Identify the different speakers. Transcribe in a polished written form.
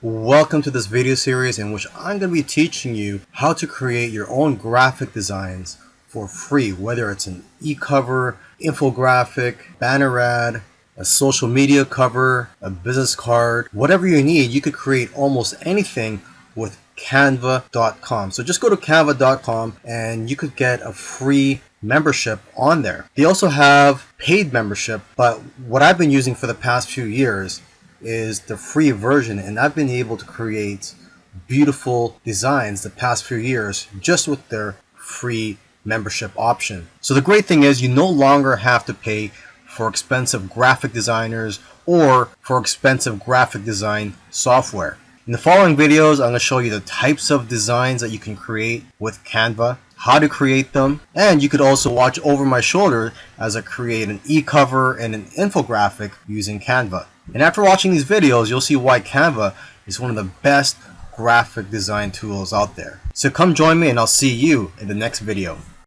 Speaker 1: Welcome to this video series in which I'm going to be teaching you how to create your own graphic designs for free, whether it's an e-cover, infographic, banner ad, a social media cover, a business card, whatever you need. You could create almost anything with Canva.com. So just go to Canva.com and you could get a free membership on there. They also have paid membership, but what I've been using for the past few years is the free version, and I've been able to create beautiful designs the past few years just with their free membership option. So the great thing is you no longer have to pay for expensive graphic designers or for expensive graphic design software. In the following videos, I'm going to show you the types of designs that you can create with Canva, how to create them, and you could also watch over my shoulder as I create an e-cover and an infographic using Canva. And after watching these videos, you'll see why Canva is one of the best graphic design tools out there. So come join me and I'll see you in the next video.